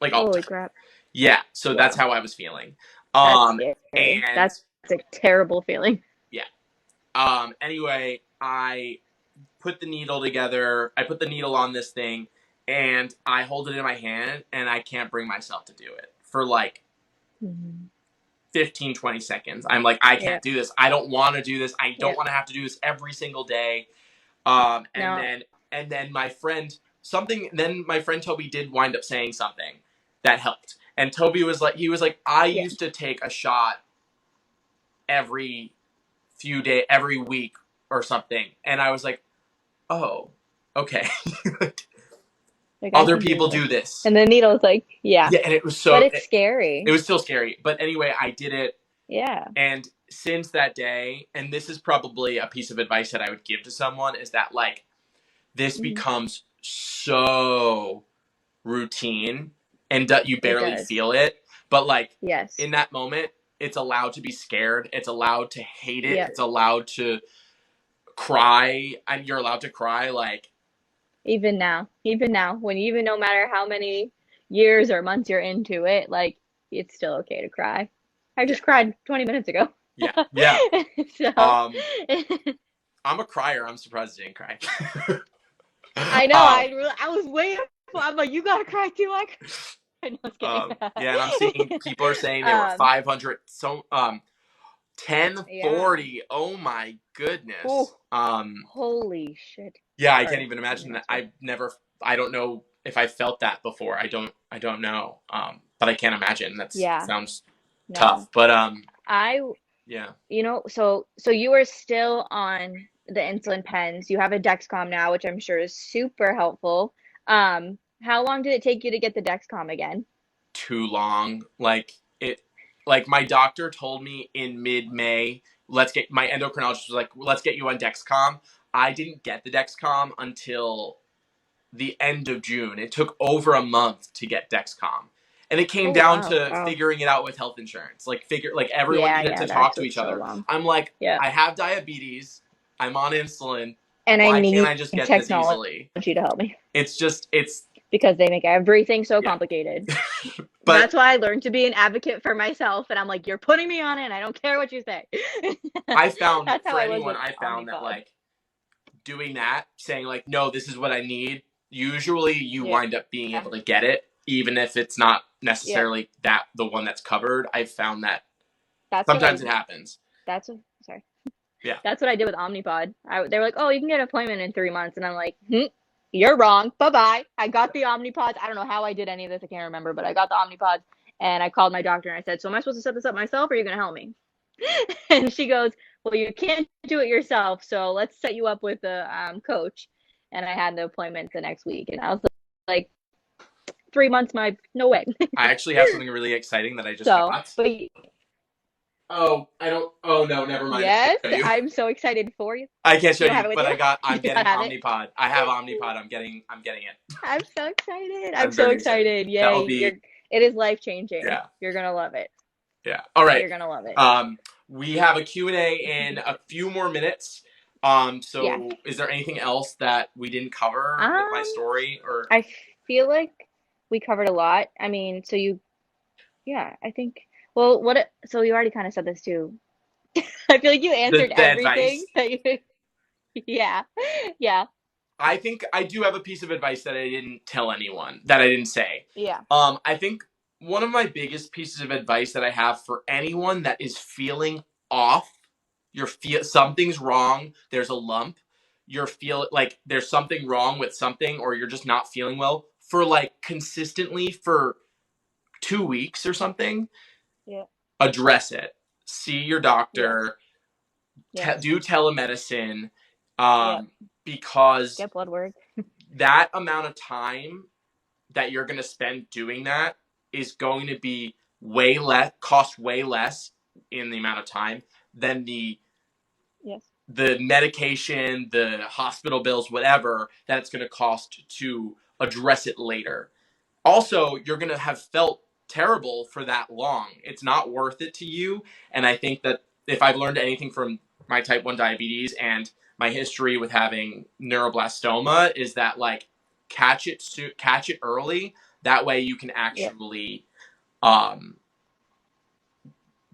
like all the Holy time. crap. Yeah, so that's Wow. how I was feeling. That's Um, scary. and That's a terrible feeling. yeah, Anyway, I put the needle together. I put the needle on this thing, and I hold it in my hand, and I can't bring myself to do it for like Mm-hmm. 15, 20 seconds. I'm like, I Yeah. can't do this. I don't want to do this. I don't Yeah. want to have to do this every single day. And No. then my friend then my friend Toby did wind up saying something that helped. And Toby was like, I Yeah. used to take a shot every every week or something. And I was like, oh, okay. Like I Other can do people this. do this. And the needle's like, yeah. Yeah, and it was But so it's it scary. was still scary. But anyway, I did it. Yeah. And since that day, and this is probably a piece of advice that I would give to someone, is that like this Mm-hmm. becomes so routine and you It barely does. feel it. But like Yes. in that moment, it's allowed to be scared. It's allowed to hate it. Yep. It's allowed to cry. And you're allowed to cry. Like, Even now, when even no matter how many years or months you're into it, like it's still okay to cry. I yeah, just cried 20 minutes ago. yeah, yeah. So Um, I'm a crier. I'm surprised I didn't cry. I know um, I was waiting for, I'm like, you gotta cry too. I cried. No, I was kidding. yeah, and I'm seeing people are saying they were Um, 500. So yeah. 1040. Oh my goodness. Oh, holy shit. Yeah, I can't Sorry, even I didn't mean imagine that. to swear. I don't know if I felt that before. I don't know. But I can't imagine. That's Yeah, sounds tough. no. But I yeah. so you are still on the insulin pens. You have a Dexcom now, which I'm sure is super helpful. How long did it take you to get the Dexcom again? Too long. Like my doctor told me in mid-May, my endocrinologist was like, let's get you on Dexcom. I didn't get the Dexcom until the end of June. It took over a month to get Dexcom. And it came Oh down wow. to Wow. figuring it out with health insurance. Like everyone Yeah, needed yeah, to that talk to took each so other. long. I'm like, Yeah. I have diabetes. I'm on insulin. And I Why can't need I just get this technology easily? to help me It's because they make everything so yeah. complicated. But That's why I learned to be an advocate for myself, and I'm like, you're putting me on it, and I don't care what you say. I found That's how for I was anyone with I found that Omnipod. like doing that, saying like, no, this is what I need, usually you Yeah. wind up being able to get it, even if it's not Yep. necessarily that the one that's covered. I've found that That's what I sometimes it happens. that's what sorry. Yeah. That's what I did with Omnipod. They were like, "Oh, you can get an appointment in 3 months," and I'm like, "You're wrong. Bye bye." I got the Omnipods. I don't know how I did any of this. I can't remember, but I got the Omnipods, and I called my doctor and I said, "So am I supposed to set this up myself, or are you gonna help me?" And she goes, "Well, you can't do it yourself, so let's set you up with a coach." And I had the appointment the next week, and I was like, 3 months, my no way. I actually have something really exciting that I just So, got. but Oh, I don't. Oh no, never mind. I yes, can't show you. I'm so excited for you. I can't show You don't have you, it with but you? You I'm don't getting have it? Omnipod. I have Omnipod. I'm getting it. I'm so excited. I'm I'm so very excited. excited. That'll Yay. be It is life changing. yeah, You're gonna love it. yeah. All right. You're gonna love it. We have a Q&A in a few more minutes. Yeah. So is there anything else that we didn't cover with my Um, story or I feel like we covered a lot. I mean, yeah, I think, well, so you already kind of said this too. I feel like you answered the everything advice? that you, yeah, yeah, I think I do have a piece of advice that I didn't tell anyone, that I didn't say. yeah, I think one of my biggest pieces of advice that I have for anyone that is feeling off, something's wrong, there's a lump, you're feel like there's something wrong with something, or you're just not feeling well for like consistently for 2 weeks or something, yeah, address it. See your yes, doctor, yes, do telemedicine, yep. because Get blood work. that amount of time that you're going to spend doing that is going to be cost way less in the amount of time than Yes, the medication, the hospital bills, whatever that it's going to cost to address it later. Also, you're going to have felt terrible for that long. It's not worth it to you. And I think that if I've learned anything from my type 1 diabetes and my history with having neuroblastoma is that like catch it early. That way you can yep, actually um,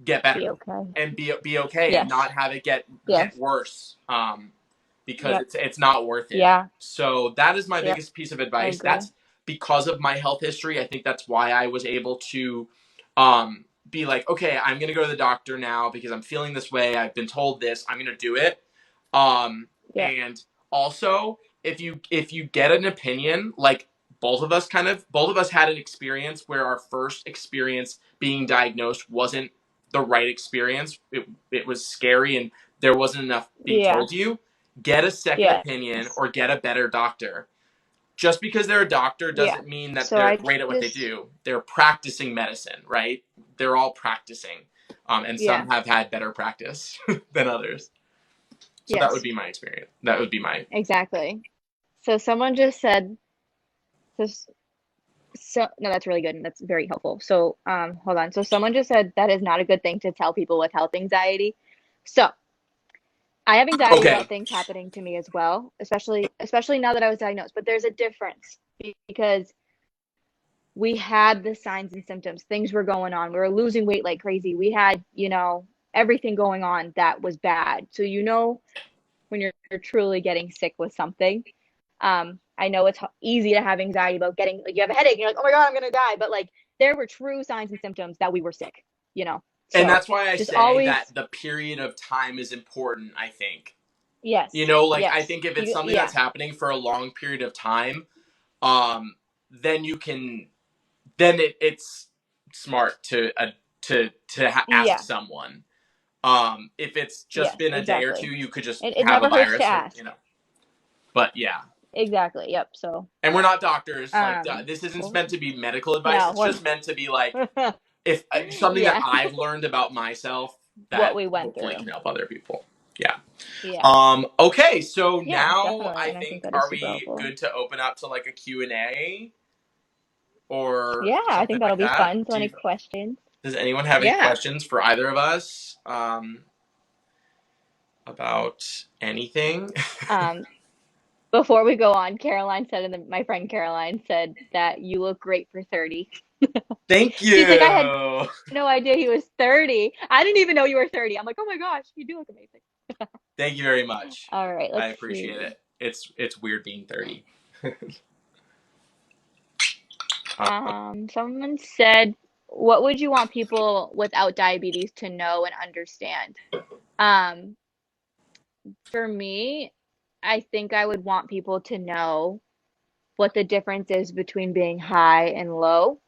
get better Be okay. and be okay and Yes. not have it get Yes. worse. Because Yep. it's not worth it. Yeah. So that is my Yep. biggest piece of I advice. agree. That's because of my health history. I think that's why I was able to be like, okay, I'm gonna go to the doctor now because I'm feeling this way. I've been told this. I'm gonna do it. Yep. And also, if you get an opinion, like both of us had an experience where our first experience being diagnosed wasn't the right experience. It was scary and there wasn't enough being Yeah. told you. Get a second Yes. opinion or get a better doctor. Just because they're a doctor Yeah. doesn't mean that So they're I great at what they just, do. They're practicing medicine, right? They're all practicing. And yeah. some have had better practice than others. So that would Yes. be my experience. That would be my. Exactly. So someone just said this. So no, that's really good and that's very helpful. So hold on. So someone just said that is not a good thing to tell people with health anxiety. So I have anxiety Okay. about things happening to me as well, especially now that I was diagnosed. But there's a difference because we had the signs and symptoms. Things were going on. We were losing weight like crazy. We had, everything going on that was bad. So when you're truly getting sick with something. I know it's easy to have anxiety about getting like you have a headache and you're like, oh my God, I'm gonna die. But like there were true signs and symptoms that we were sick, you know. And So that's why I just say always, that the period of time is important, I think. yes, Like I yes. think if it's You something yeah, that's happening for a long period of time, um, then you can then it's smart to ask yeah, someone. If it's just yes, been a day or two, exactly. you could just It have a never hurts to virus, or ask. But yeah, Exactly. Yep. So and we're not doctors. Like this isn't well, meant to be medical advice. no, It's just meant to be like we're if something that yeah, I've learned about myself what that we went hopefully can through. help other people. Yeah. Yeah. Okay, so Yeah, now definitely. I And I think think that is are super we helpful. good to open up to like a Q&A or Yeah, I something think that'll like be that? fun. So any questions? Does anyone have any Yeah. questions for either of us about anything? Um, Before we go on, Caroline said, my friend Caroline said that you look great for 30. Thank She's like, I had you. no idea he was 30. I didn't even know you were 30. I'm like, oh my gosh, you do look amazing. Thank you very much. All right, I let's appreciate see. it. It's weird being 30. Someone said, what would you want people without diabetes to know and understand? Um, for me, I think I would want people to know what the difference is between being high and low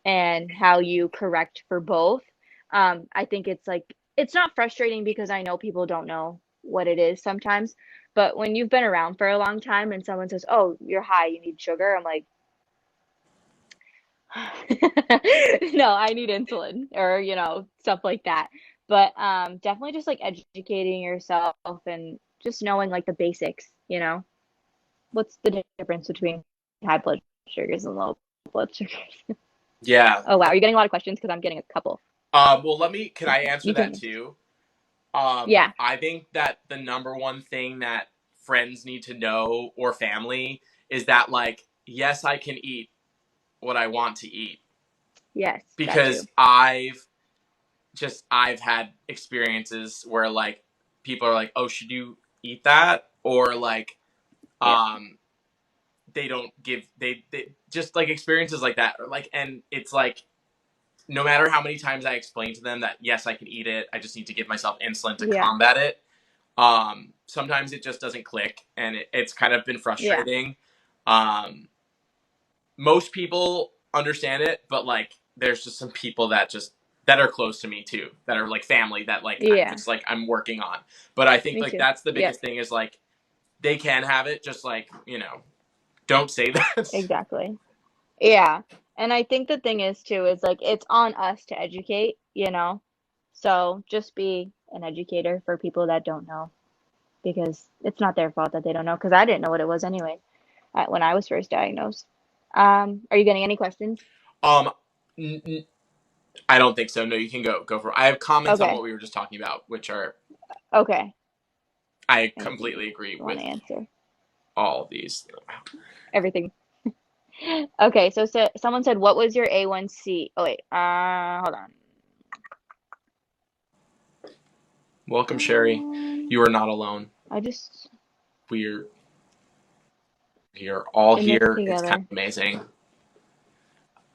and how you correct for both. I think it's like it's not frustrating because I know people don't know what it is sometimes, but when you've been around for a long time and someone says, "Oh, you're high, you need sugar," I'm like, "No, I need insulin," or stuff like that. But definitely just like educating yourself and just knowing like the basics. What's the difference between high blood sugars and low blood sugars? Yeah. Oh wow, are you getting a lot of questions? Because I'm getting a couple. Well, can I answer You that can, too? yeah, I think that the number one thing that friends need to know or family is that like, yes, I can eat what I want to eat yes, that too. because I've had experiences where like people are like, "Oh, should you eat that?" or like Yep, um they don't give they just like experiences like that or like and it's like no matter how many times I explain to them that yes, I can eat it, I just need to give myself insulin to yeah, combat it. Sometimes it just doesn't click and it's kind of been yeah, frustrating. Um Most people understand it, but like there's just some people that are close to me too, that are like family that like yeah. I'm working on. But I think Me like too. that's the Yep, biggest thing is like they can have it, just like don't say that. exactly. Yeah, and I think the thing is too is like it's on us to educate. So just be an educator for people that don't know because it's not their fault that they don't know because I didn't know what it was anyway when I was first diagnosed. Are you getting any questions? um, n- n- I don't think so. No, you can go for. I have comments on what Okay, we were just talking about, which are okay. I Let me see if completely agree you want with to answer all of these. everything. Okay, so someone said, "What was your A1C?" Oh wait, hold on. Welcome, Sherry. You are not alone. I just We're all in this here. It's kind together. of amazing.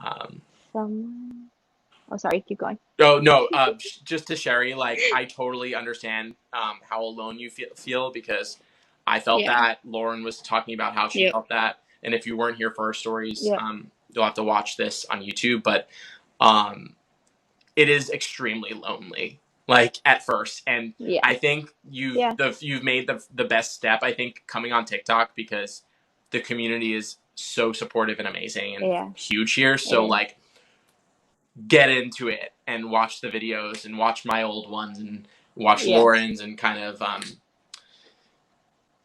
Um, Someone. Oh, sorry. Keep going. oh no, just to Sherry, like I totally understand how alone you feel because I felt Yeah. that. Lauren was talking about how she Yep. felt that, and if you weren't here for our stories, Yep. you'll have to watch this on YouTube. But um, it is extremely lonely, like at first, and Yeah. I think Yeah. you've made the best step. I think coming on TikTok because the community is so supportive and amazing and Yeah. huge here. It So is. like get into it and watch the videos and watch my old ones and watch Yeah. Lauren's and kind of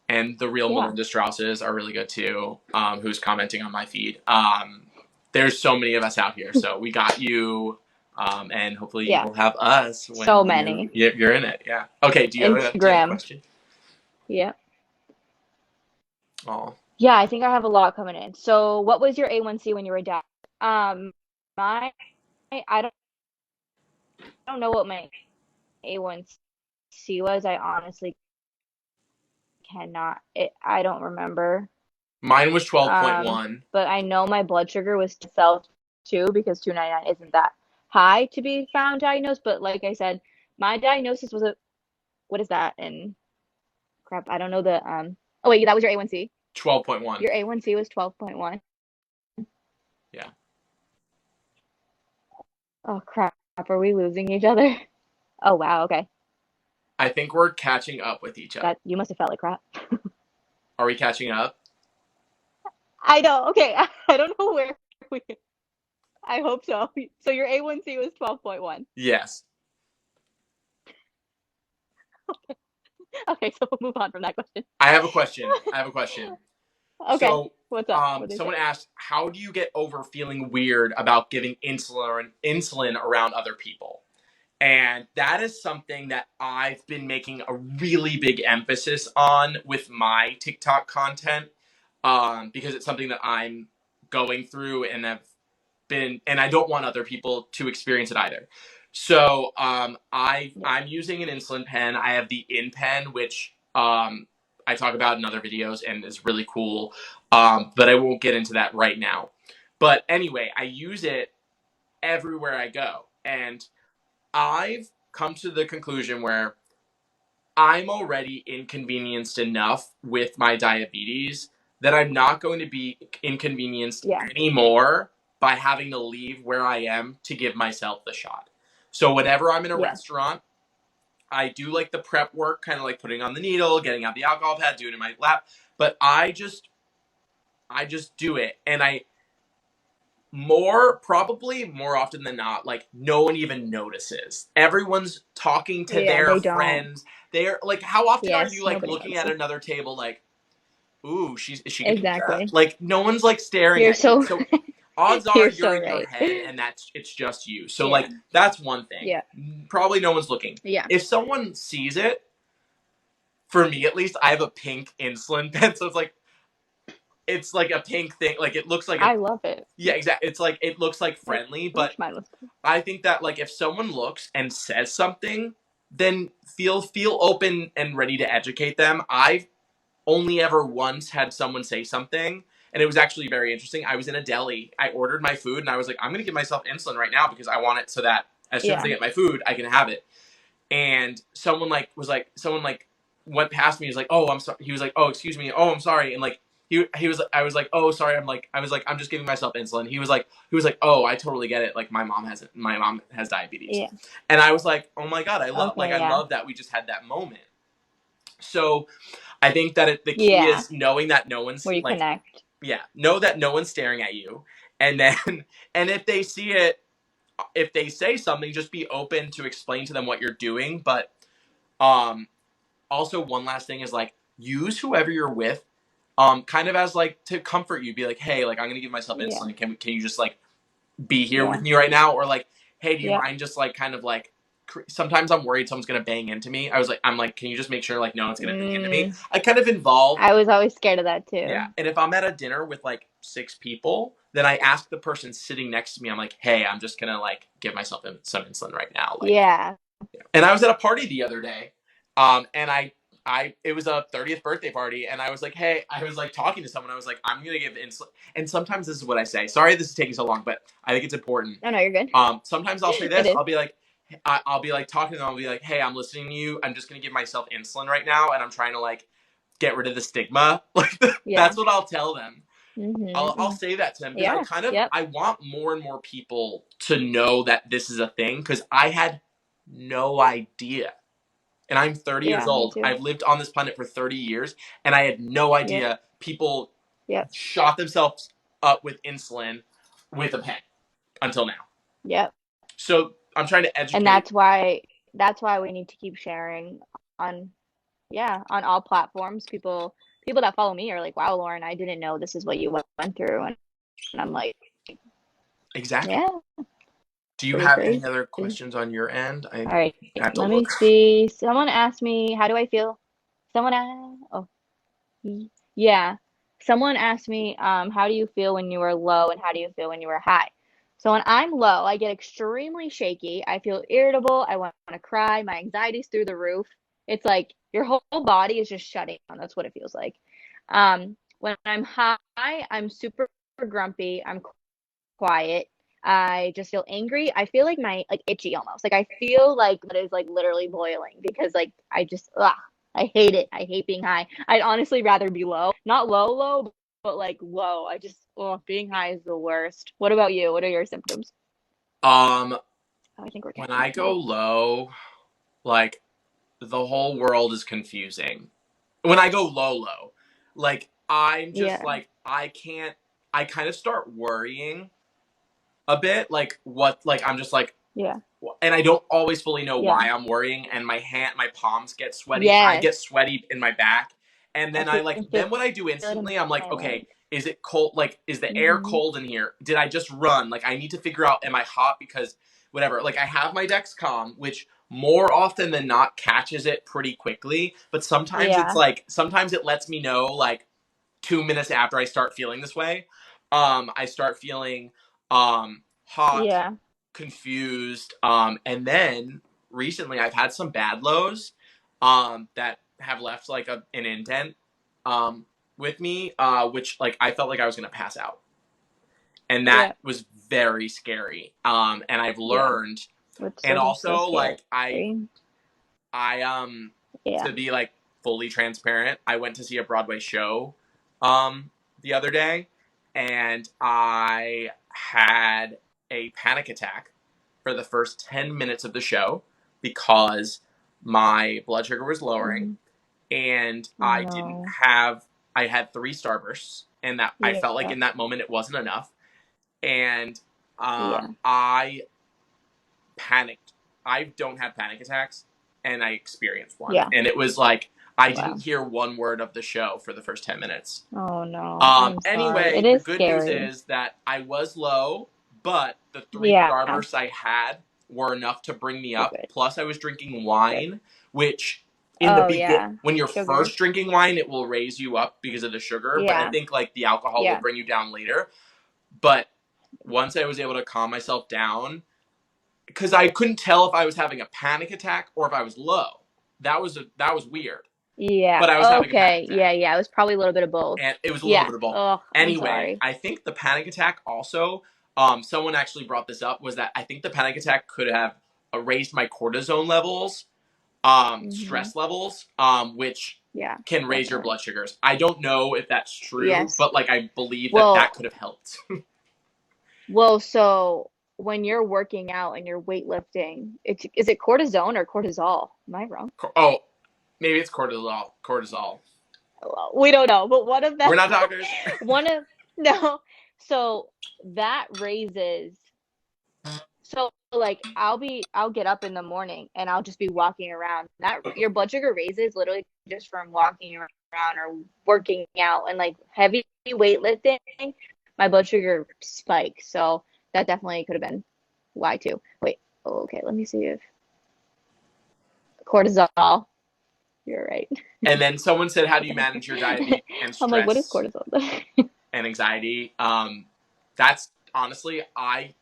and the real Yeah. Melinda Strauss's are really good too. Who's commenting on my feed? There's so many of us out here, so we got you, and hopefully Yeah. you'll have us when So many. you're in it. Yeah. Okay. Do you have a Instagram. question? Yeah. Oh, Yeah, I think I have a lot coming in. So, what was your A1C when you were down? My I don't know what my A1C was. I honestly cannot. I don't remember. mine was twelve point Um, one. but I know my blood sugar was cell too because 299 isn't that high to be found diagnosed. But like I said, my diagnosis was a what is that? And crap, I don't know the Oh wait, that was your A1C. 12.1. Your A1C was 12.1. Yeah. Oh crap, are we losing each other? Oh wow, okay. I think we're catching up with each other. That you must have felt like crap. Are we catching up? I know. Okay, I don't know where we. I hope so. So your A1C was 12.1. Yes. Okay, so we'll move on from that question. I have a question. I have a question. Okay, So, what's up? What did they someone say? asked, how do you get over feeling weird about giving insulin around other people? And that is something that I've been making a really big emphasis on with my TikTok content, because it's something that I'm going through and have been, and I don't want other people to experience it either. So Yeah, I'm using an insulin pen. I have the In pen, which I talk about in other videos and is really cool. But I won't get into that right now. But anyway, I use it everywhere I go, and I've come to the conclusion where I'm already inconvenienced enough with my diabetes that I'm not going to be inconvenienced yeah, anymore by having to leave where I am to give myself the shot. So whenever I'm in a yeah, restaurant, I do like the prep work, kind of like putting on the needle, getting out the alcohol pad, doing it in my lap, but I just do it, and I probably more often than not, like no one even notices. Everyone's talking to yeah. their They don't. friends. They're like, how often are you Yes, like nobody looking at notices. another table like, ooh, is she getting pizza? Exactly. Like no one's like staring You're at you. so So odds are you're you're so in your right. head and it's just you. So Yeah, like that's one thing. yeah, Probably no one's looking. yeah, If someone sees it, for me at least, I have a pink insulin pen, so it's like a pink thing. Like it looks like a I love it. yeah, exactly. It's like it looks like I friendly, wish but mine was. I think that like if someone looks and says something, then feel open and ready to educate them. I've only ever once had someone say something, and it was actually very interesting. I was in a deli. I ordered my food, and I was like, I'm going to give myself insulin right now because I want it so that as soon as I Yeah. get my food, I can have it. And someone like went past me. He was like, oh, I'm sorry. He was like, oh, excuse me. Oh, I'm sorry. And like he was I was like, oh, sorry. I was like, I'm just giving myself insulin. He was like, oh, I totally get it. Like my mom has diabetes. Yeah. And I was like, oh my god, Okay. I Yeah. love that we just had that moment. So I think that the key Yeah. is knowing that no one's Where you like, connect. yeah, know that no one's staring at you, and then and if they see it, if they say something, just be open to explain to them what you're doing. But um, also one last thing is like use whoever you're with, kind of as like to comfort you. Be like, hey, like I'm gonna give myself Yeah. insulin. Can you just like be here with Yeah. me right now, or like, hey, do you Yep. mind just like kind of like sometimes I'm worried someone's gonna bang into me. I'm like, can you just make sure like no one's gonna bang into me? Mm, I kind of involve. I was always scared of that Yeah. too. And if I'm at a dinner with like 6 people, then I ask the person sitting next to me, I'm like, hey, I'm just gonna like give myself some insulin right now. Like, Yeah. yeah. And I was at a party the other day, And it was a 30th birthday party, and I was like, hey, I was like talking to someone. I was like, I'm gonna give insulin. And sometimes this is what I say. Sorry, this is taking so long, but I think it's important. No, no, you're good. Sometimes I'll say It this. is. I'll be like talking to them. I'll be like, hey, I'm listening to you. I'm just gonna give myself insulin right now, and I'm trying to like get rid of the stigma. Like Yeah. that's what I'll tell them. I'll Mm-hmm. say that to them because Yeah. Yep. I want more and more people to know that this is a thing because I had no idea. And I'm 30 years Yeah, me old. too. I've lived on this planet for 30 years, and I had no Yep. idea people Yep. shot themselves up with insulin with a pen until now. Yep. So I'm trying to And educate. that's why we need to keep sharing on yeah, on all platforms. People that follow me are like, "Wow, Lauren, I didn't know this is what you went through." And I'm like, Exactly. "Yeah, Do you pretty have crazy." any other questions on your end? I All right, have to let me look. see. Someone asked me, "How do I feel?" Someone asked, oh, yeah. Someone asked me, how do you feel when you are low and how do you feel when you are high? So when I'm low, I get extremely shaky. I feel irritable. I want to cry. My anxiety's through the roof. It's like your whole body is just shutting down. That's what it feels like. When I'm high, I'm super grumpy. I'm quiet. I just feel angry. I feel like my like itchy almost. Like I feel like that is like literally boiling because like I just I hate it. I hate being high. I'd honestly rather be low. Not low, but like low. I just being high is the worst. What about you? What are your symptoms? Um, Oh, I think we're when getting I go there. low, like the whole world is confusing. When I go low, like I'm just Yeah, like I can't. I kind of start worrying a bit, like what, like I'm just like, yeah, and I don't always fully know yeah. why I'm worrying, and my palms get sweaty. I Yes, get sweaty in my back, and I then I feel, like, feel then what I do it in instantly, I'm like, my okay, leg. is it cold? Like, is the air Hmm. cold in here? Did I just run? Like, I need to figure out, am I hot? Because whatever. Like, I have my Dexcom, which more often than not catches it pretty quickly, but sometimes it's Yeah, like, sometimes it lets me know like 2 minutes after I start feeling this way. I start feeling hot, yeah, confused, and then recently I've had some bad lows that have left like an indent um, with me, which like I felt like I was gonna pass out, and that yeah, was very scary. And I've yeah. learned, Which and is so also like scary. I Yeah, to be like fully transparent, I went to see a Broadway show um the other day, and I had a panic attack for the first 10 minutes of the show because my blood sugar was lowering, hmm. and Oh no. I had 3 starbursts, and that I Yeah, felt like in that moment it wasn't enough, and yeah, I panicked. I don't have panic attacks, and I experienced one, yeah. and it was like I didn't Wow. hear one word of the show for the first 10 minutes. Oh no. I'm sorry. It Anyway, the is good news scary. is that I was low, but the three Yeah, starbursts I had were enough to bring me you're up. good. Plus, I was drinking Good. wine, which in the Oh begin yeah. when you're Sugars. first drinking wine, it will raise you up because of the sugar, but I Yeah. think like the alcohol will Yeah. bring you down later. But once I was able to calm myself down, because I couldn't tell if I was having a panic attack or if I was low. That was weird. Yeah. But I was having a panic Okay. attack, Yeah, yeah. It was probably a little bit of both. and it was a little Yeah. bit of both. Oh, I'm Anyway, sorry. I think the panic attack also. Someone actually brought this up, was that I think the panic attack could have raised my cortisone levels, Hmm. stress levels, which Yeah, can raise your definitely. blood sugars. I don't know if that's true, Yes. but like I believe that that Well, could have helped. so when you're working out and you're weightlifting, is it cortisone or cortisol? Am I wrong? Oh, maybe it's cortisol. Cortisol. Well, we don't know, but one of them, We're not doctors. one of, no. So that raises, so like I'll get up in the morning and I'll just be walking around. That your blood sugar raises literally just from walking around or working out and like heavy weightlifting, my blood sugar spikes. So that definitely could have been why too. Wait, oh, okay, let me see if cortisol. You're right. And then someone said, "How do you Okay. manage your diabetes and I'm like, what is stress cortisol? and anxiety?" That's honestly, I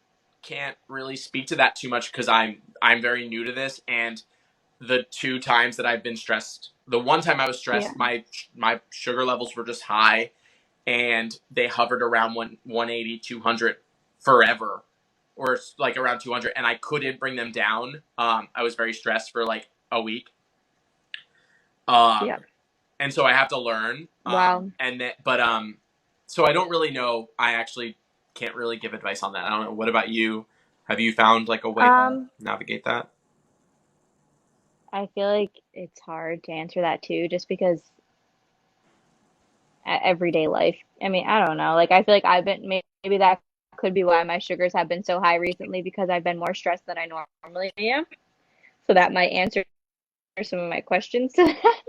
can't really speak to that too much because I'm very new to this, and the 2 times that I've been stressed. The one time I was stressed, Yeah. my sugar levels were just high, and they hovered around 180, 200 forever, or like around 200, and I couldn't bring them down. I was very stressed for like a week. Yeah. And so I have to learn. Wow. And then, but so I don't really know. I actually can't really give advice on that. I don't know. What about you? Have you found like a way to navigate that? I feel like it's hard to answer that too, just because everyday life. I mean, I don't know. Like, I feel like I've been maybe that could be why my sugars have been so high recently because I've been more stressed than I normally am. So that might answer some of my questions to that.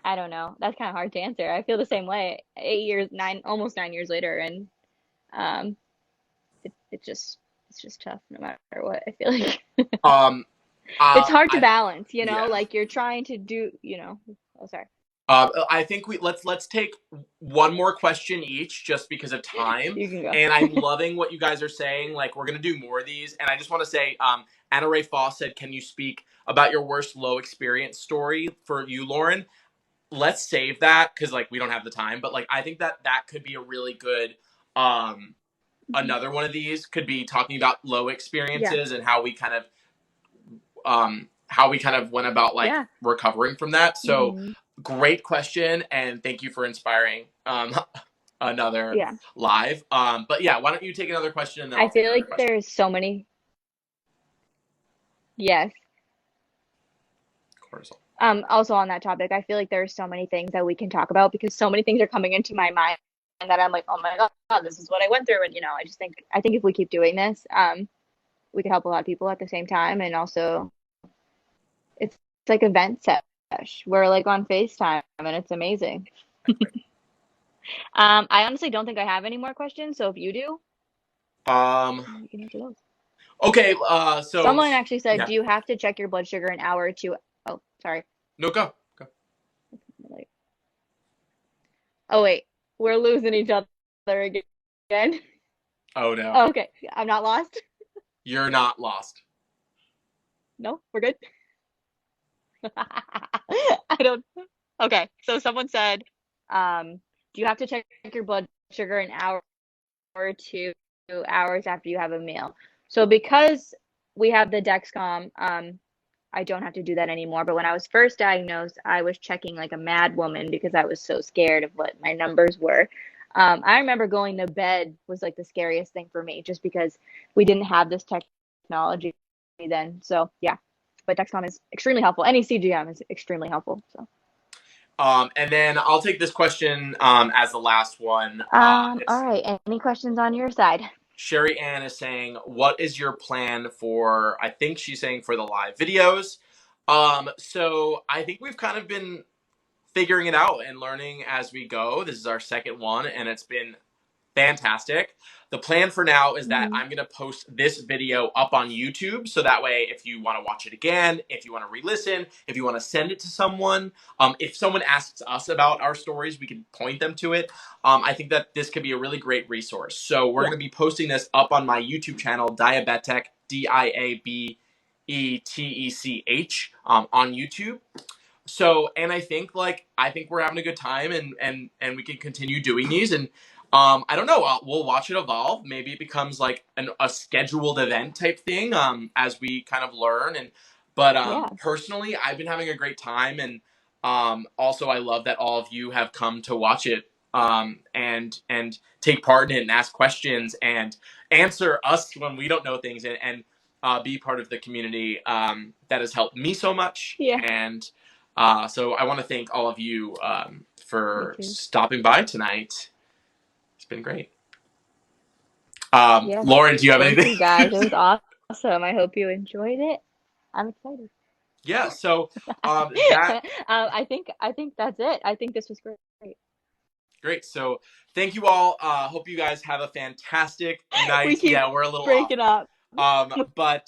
I don't know. That's kind of hard to answer. I feel the same way. 8 years, almost 9 years later, and um, it's just tough no matter what. I feel like Um, it's hard to I balance. Yeah. Like you're trying to do. Oh, sorry. I think let's take one more question each, just because of time. You can go. And I'm loving what you guys are saying. Like, we're gonna do more of these, and I just want to say, Anna Ray Foss said, "Can you speak about your worst low experience story for you, Lauren?" Let's save that because like we don't have the time. But like I think that could be a really good Mhm. another one of these could be talking about low Yeah. experiences and how we kind of went about like Yeah. recovering from that. So Hmm. great question, and thank you for inspiring another Yeah. live. But yeah, why don't you take another question and then I I'll take feel another like question. there's so many. Yes. Cortisol. Also on that topic, I feel like there's so many things that we can talk about because so many things are coming into my mind that I'm like, oh my God, this is what I went through. And I think if we keep doing this, we could help a lot of people at the same time. And also it's like a vent sesh. We're like on FaceTime and it's amazing. I honestly don't think I have any more questions. So if you do, Um. you can answer those. Okay. So Someone actually said, yeah. do you have to check your blood sugar an hour or two? Oh, sorry. No, go. Go. Like, oh, wait. We're losing each other again. Oh no, Oh, okay. I'm not lost. you're not lost. No, we're good. I don't. Okay. So someone said, do you have to check your blood sugar an hour or 2 hours after you have a meal? So because we have the Dexcom, I don't have to do that anymore. But when I was first diagnosed, I was checking like a mad woman because I was so scared of what my numbers were. I remember going to bed was like the scariest thing for me just because we didn't have this technology then. So yeah, but Dexcom is extremely helpful. Any CGM is extremely helpful. So And then I'll take this question as the last one. all It's right. Any questions on your side? Sherry Ann is saying, "What is your plan for?" I think she's saying for the live videos. So I think we've kind of been figuring it out and learning as we go. This is our second one, and it's been fantastic. The plan for now is that Hmm. I'm going to post this video up on YouTube. So that way, if you want to watch it again, if you want to re listen, if you want to send it to someone, if someone asks us about our stories, we can point them to it. I think that this could be a really great resource. So we're Yeah. going to be posting this up on my YouTube channel, Diabetech, Diabetech, on YouTube. So, and I think we're having a good time, and we can continue doing these. And I don't know, we'll watch it evolve. Maybe it becomes like a scheduled event type thing, as we kind of learn. And but Yeah. personally, I've been having a great time, and also I love that all of you have come to watch it, and take part in it and ask questions and answer us when we don't know things, and be part of the community, that has helped me so much. Yeah. And so I want to thank all of you, Me for too. stopping by tonight. It's been great. Yes. Lauren, do you have Thank anything? you guys. It was awesome. I hope you enjoyed it. I'm excited. Yeah. So that I think that's it. I think this was great. great. So thank you all. Hope you guys have a fantastic We night. keep Yeah, we're a little off. breaking up. But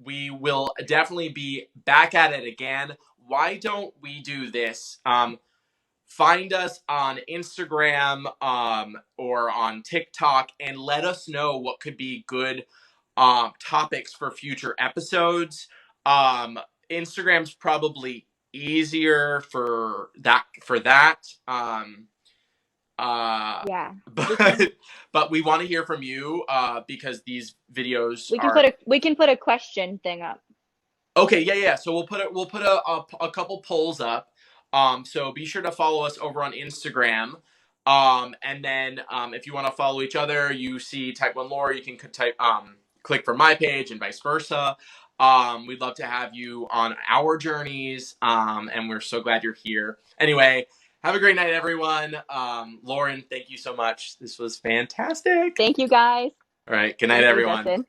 we will definitely be back at it again. Why don't we do this? Find us on Instagram, or on TikTok, and let us know what could be good topics for future episodes. Um, Instagram's probably easier for that. Yeah, we But can we want to hear from you because these videos we can are put a question thing up. okay. Yeah. So we'll put a couple polls up. So be sure to follow us over on Instagram. And then if you want to follow each other, you see Type One Lore, you can click from my page and vice versa. We'd love to have you on our journeys. And we're so glad you're here. Anyway, have a great night, everyone. Lauren, thank you so much. This was fantastic. Thank you guys. All right. Good night, Thank you, everyone. Justin.